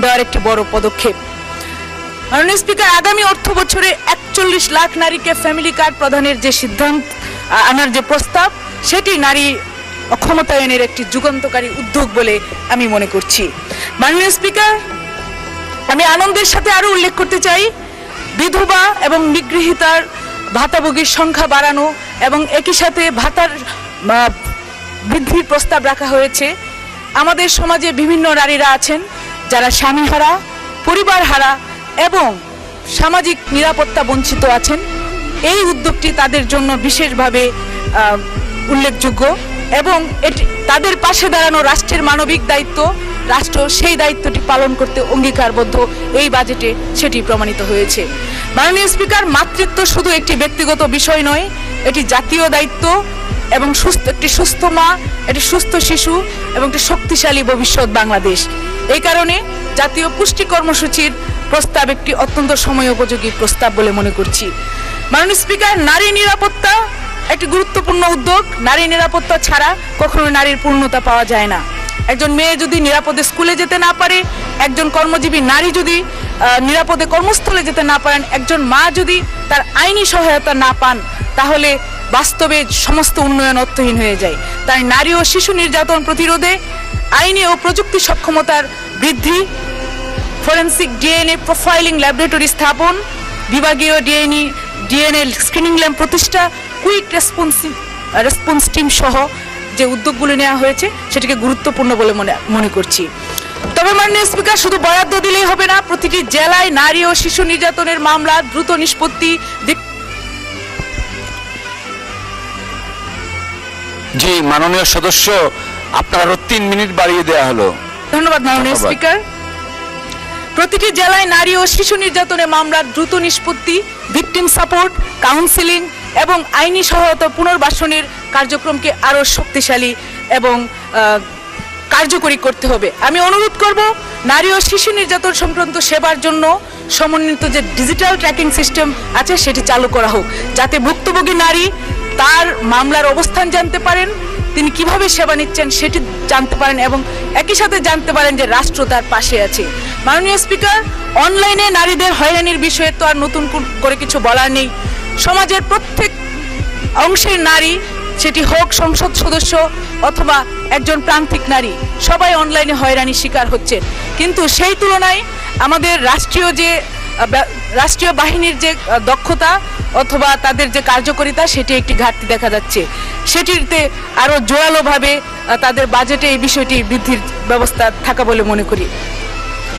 দেওয়ার একটি বড় পদক্ষেপ। মাননীয় স্পিকার, আগামী অর্থ বছরে 41 লাখ নারীকে ফ্যামিলি কার্ড প্রদানের যে সিদ্ধান্ত আনার যে প্রস্তাব, সেটি নারী ক্ষমতায়নের একটি যুগান্তকারী উদ্যোগ বলে আমি মনে করছি। মাননীয় স্পিকার, আমি আনন্দের সাথে আরো উল্লেখ করতে চাই, বিধবা এবং নিগৃহীতার ভাতাভোগীর সংখ্যা বাড়ানো এবং একই সাথে ভাতার বৃদ্ধির প্রস্তাব রাখা হয়েছে। আমাদের সমাজে বিভিন্ন নারীরা আছেন যারা স্বামীহারা, পরিবারহারা এবং সামাজিক নিরাপত্তা বঞ্চিত আছেন। এই উদ্যোগটি তাদের জন্য বিশেষভাবে উল্লেখযোগ্য এবং এটি তাদের পাশে দাঁড়ানো রাষ্ট্রের মানবিক দায়িত্ব। রাষ্ট্র সেই দায়িত্বটি পালন করতে অঙ্গীকারবদ্ধ। এই বাজেটে সেটি প্রমাণিত হয়েছে। মাননীয় স্পিকার, মাতৃত্ব শুধু একটি ব্যক্তিগত বিষয় নয়, এটি জাতীয় দায়িত্ব এবং একটি সুস্থ মা, একটি সুস্থ শিশু এবং একটি শক্তিশালী ভবিষ্যৎ বাংলাদেশ। এই কারণে জাতীয় পুষ্টি কর্মসূচির প্রস্তাব একটি অত্যন্ত সময়োপযোগী প্রস্তাব বলে মনে করছি। মাননীয় স্পিকার, নারী নিরাপত্তা একটি গুরুত্বপূর্ণ উদ্যোগ। নারী নিরাপত্তা ছাড়া কখনো নারীর পূর্ণতা পাওয়া যায় না। একজন মেয়ে যদি নিরাপদে স্কুলে যেতে না পারে, একজন কর্মজীবী নারী যদি নিরাপদে কর্মস্থলে যেতে না পারেন, একজন মা যদি তার আইনি সহায়তা না পান, তাহলে বাস্তবে সমস্ত উন্নয়ন অর্থহীন হয়ে যায়। তাই নারী ও শিশু নির্যাতন প্রতিরোধে আইনি ও প্রযুক্তি সক্ষমতার বৃদ্ধি, ফরেন্সিক ডিএনএ প্রোফাইলিং ল্যাবরেটরি স্থাপন, বিভাগীয় ডিএনএ স্ক্রিনিং ল্যাব প্রতিষ্ঠা, কুইক রেসপন্স টিম সহ যে উদ্যোগগুলো নেওয়া হয়েছে সেটিকে গুরুত্বপূর্ণ বলে মনে করছি। তবে মাননীয় স্পিকার, শুধু বরাদ্দ দিলেই হবে না। প্রতিটি জেলায় নারী ও শিশু নির্যাতনের মামলা দ্রুত নিষ্পত্তি। জি, মাননীয় সদস্য, আপনার আরো 3 মিনিট বাড়িয়ে দেওয়া হলো। ধন্যবাদ মাননীয় স্পিকার। প্রতিটি জেলায় নারী ও শিশু নির্যাতনের মামলার দ্রুত নিষ্পত্তি, ভিকটিম সাপোর্ট, কাউন্সিলিং এবং আইনি সহায়তা পুনর্বাসনের কার্যক্রমকে আরও শক্তিশালী এবং কার্যকরী করতে হবে। আমি অনুরোধ করব, নারী ও শিশু নির্যাতন সংক্রান্ত সেবার জন্য সমন্বিত যে ডিজিটাল ট্র্যাকিং সিস্টেম আছে সেটি চালু করা হোক, যাতে ভুক্তভোগী নারী তার মামলার অবস্থান জানতে পারেন, তিনি কিভাবে সেবা নিচ্ছেন সেটি জানতে পারেন এবং একই সাথে জানতে পারেন যে রাষ্ট্র তার পাশে আছে। মাননীয় স্পিকার, অনলাইনে নারীদের হয়রানির বিষয়ে তো আর নতুন করে কিছু বলার নেই। সমাজের প্রত্যেক অংশের নারী, সেটি হোক সংসদ সদস্য অথবা একজন প্রান্তিক নারী, সবাই অনলাইনে হয়রানির শিকার হচ্ছে। কিন্তু সেই তুলনায় আমাদের রাষ্ট্রীয় বাহিনীর যে দক্ষতা অথবা তাদের যে কার্যকারিতা, সেটি একটি ঘাটতি দেখা যাচ্ছে। সেটিতে আরও জোরালোভাবে তাদের বাজেটে এই বিষয়টি বৃদ্ধির ব্যবস্থা থাকা বলে মনে করি।